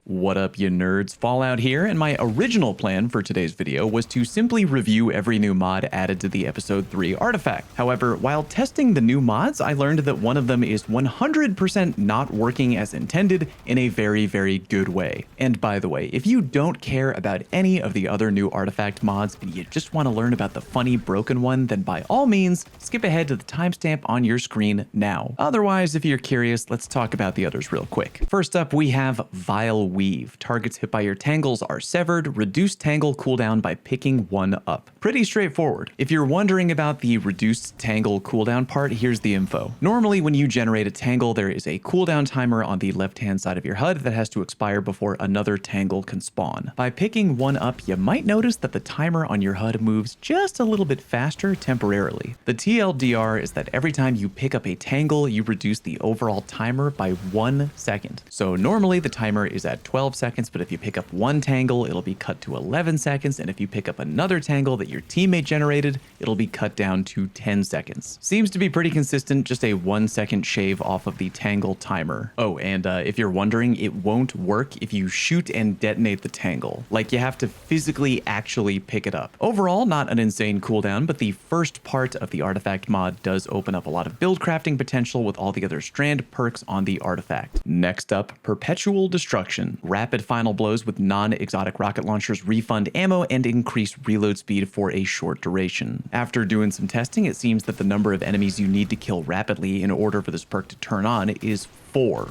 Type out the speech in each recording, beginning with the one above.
What up, you nerds? Fallout here, and my original plan for today's video was to simply review every new mod added to the Episode 3 artifact. However, while testing the new mods, I learned that one of them is 100% not working as intended in a very, very good way. And by the way, if you don't care about any of the other new artifact mods and you just want to learn about the funny broken one, then by all means, skip ahead to the timestamp on your screen now. Otherwise, if you're curious, let's talk about the others real quick. First up, we have Vile Weave. Targets hit by your tangles are severed. Reduced tangle cooldown by picking one up. Pretty straightforward. If you're wondering about the reduced tangle cooldown part, here's the info. Normally, when you generate a tangle, there is a cooldown timer on the left-hand side of your HUD that has to expire before another tangle can spawn. By picking one up, you might notice that the timer on your HUD moves just a little bit faster temporarily. The TLDR is that every time you pick up a tangle, you reduce the overall timer by 1 second. So normally the timer is at 12 seconds, but if you pick up one tangle, it'll be cut to 11 seconds, and if you pick up another tangle that your teammate generated, it'll be cut down to 10 seconds. Seems to be pretty consistent, just a 1 second shave off of the tangle timer. Oh, and if you're wondering, it won't work if you shoot and detonate the tangle. Like, you have to physically actually pick it up. Overall, not an insane cooldown, but the first part of the artifact mod does open up a lot of build crafting potential with all the other strand perks on the artifact. Next up, Perpetual Destruction. Rapid final blows with non-exotic rocket launchers refund ammo and increase reload speed for a short duration. After doing some testing, it seems that the number of enemies you need to kill rapidly in order for this perk to turn on is 4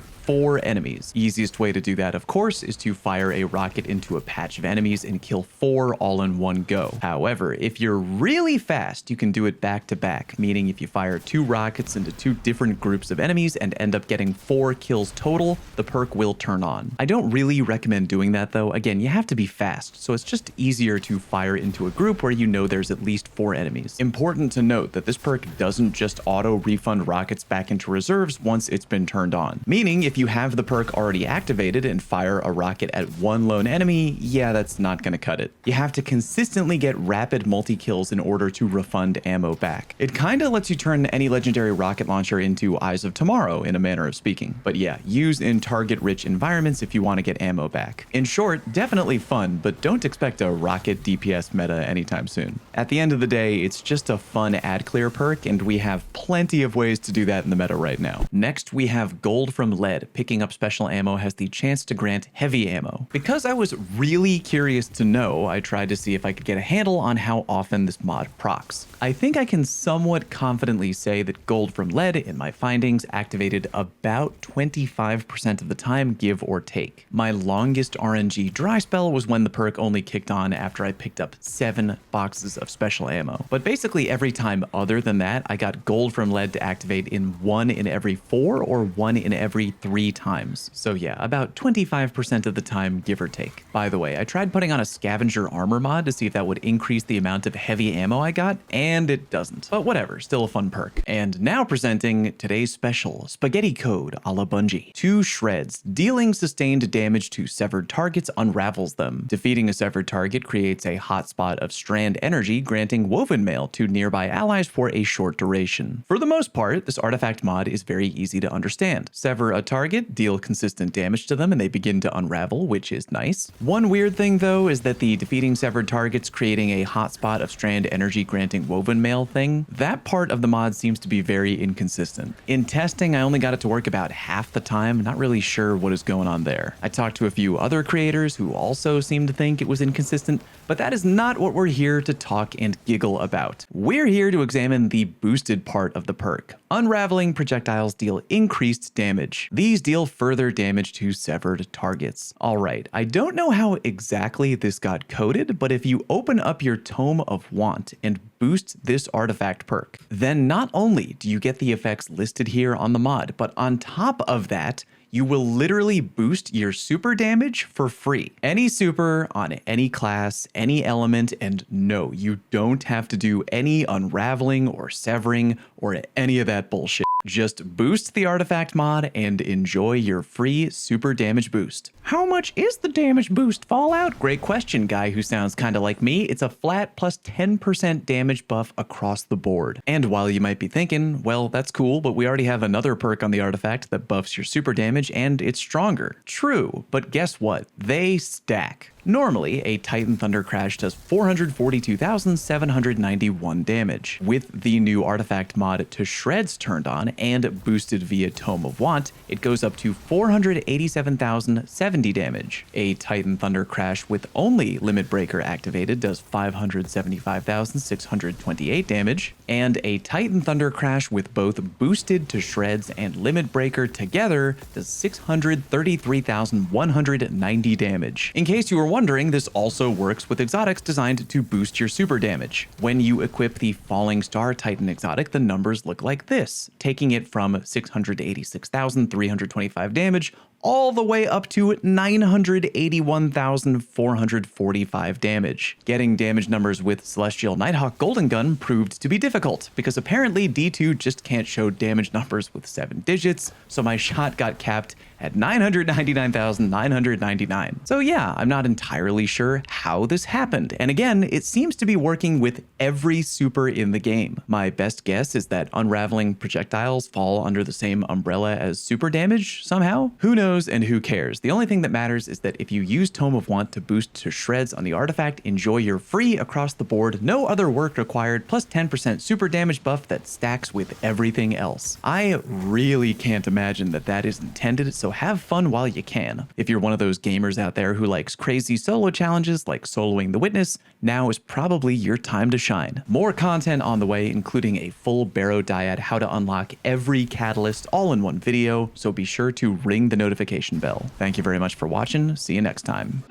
enemies. Easiest way to do that, of course, is to fire a rocket into a patch of enemies and kill 4 all in one go. However, if you're really fast, you can do it back to back, meaning if you fire 2 rockets into 2 different groups of enemies and end up getting 4 kills total, the perk will turn on. I don't really recommend doing that though. Again, you have to be fast, so it's just easier to fire into a group where you know there's at least 4 enemies. Important to note that this perk doesn't just auto refund rockets back into reserves once it's been turned on, meaning if you have the perk already activated and fire a rocket at one lone enemy, yeah, that's not going to cut it. You have to consistently get rapid multi-kills in order to refund ammo back. It kinda lets you turn any legendary rocket launcher into Eyes of Tomorrow, in a manner of speaking. But yeah, use in target-rich environments if you want to get ammo back. In short, definitely fun, but don't expect a rocket DPS meta anytime soon. At the end of the day, it's just a fun ad clear perk, and we have plenty of ways to do that in the meta right now. Next, we have Gold from Lead. Picking up special ammo has the chance to grant heavy ammo. Because I was really curious to know, I tried to see if I could get a handle on how often this mod procs. I think I can somewhat confidently say that Gold from Lead, in my findings, activated about 25% of the time, give or take. My longest RNG dry spell was when the perk only kicked on after I picked up 7 boxes of special ammo. But basically every time other than that, I got Gold from Lead to activate in 1 in every 4 or 1 in every 3 times. So yeah, about 25% of the time, give or take. By the way, I tried putting on a scavenger armor mod to see if that would increase the amount of heavy ammo I got, and it doesn't. But whatever, still a fun perk. And now presenting today's special, Spaghetti Code a la Bungie. 2 shreds. Dealing sustained damage to severed targets unravels them. Defeating a severed target creates a hotspot of strand energy, granting woven mail to nearby allies for a short duration. For the most part, this artifact mod is very easy to understand. Sever a target, deal consistent damage to them, and they begin to unravel, which is nice. One weird thing though is that the defeating severed targets creating a hotspot of strand energy granting woven mail thing, that part of the mod seems to be very inconsistent. In testing, I only got it to work about half the time, not really sure what is going on there. I talked to a few other creators who also seemed to think it was inconsistent, but that is not what we're here to talk and giggle about. We're here to examine the boosted part of the perk. Unraveling projectiles deal increased damage. These deal further damage to severed targets. Alright, I don't know how exactly this got coded, but if you open up your Tome of Want and boost this artifact perk, then not only do you get the effects listed here on the mod, but on top of that, you will literally boost your super damage for free. Any super on any class, any element, and no, you don't have to do any unraveling or severing or any of that bullshit. Just boost the artifact mod and enjoy your free super damage boost. How much is the damage boost, Fallout? Great question, guy who sounds kinda like me. It's a flat plus 10% damage buff across the board. And while you might be thinking, well, that's cool, but we already have another perk on the artifact that buffs your super damage and it's stronger. True, but guess what? They stack. Normally, a Titan Thunder Crash does 442,791 damage. With the new artifact mod To Shreds turned on and boosted via Tome of Want, it goes up to 487,070 damage. A Titan Thunder Crash with only Limit Breaker activated does 575,628 damage, and a Titan Thunder Crash with both boosted To Shreds and Limit Breaker together does 633,190 damage. In case you were wondering, this also works with exotics designed to boost your super damage. When you equip the Falling Star Titan exotic, the numbers look like this, taking it from 686,325 damage all the way up to 981,445 damage. Getting damage numbers with Celestial Nighthawk Golden Gun proved to be difficult, because apparently D2 just can't show damage numbers with 7 digits, so my shot got capped at 999,999. So yeah, I'm not entirely sure how this happened, and again, it seems to be working with every super in the game. My best guess is that unraveling projectiles fall under the same umbrella as super damage somehow? Who knows and who cares? The only thing that matters is that if you use Tome of Want to boost To Shreds on the artifact, enjoy your free across the board, no other work required, plus 10% super damage buff that stacks with everything else. I really can't imagine that that is intended, so have fun while you can. If you're one of those gamers out there who likes crazy solo challenges like soloing the Witness, now is probably your time to shine. More content on the way, including a full Barrow Dyad how to unlock every catalyst all in one video, so be sure to ring the notification bell. Thank you very much for watching. See you next time.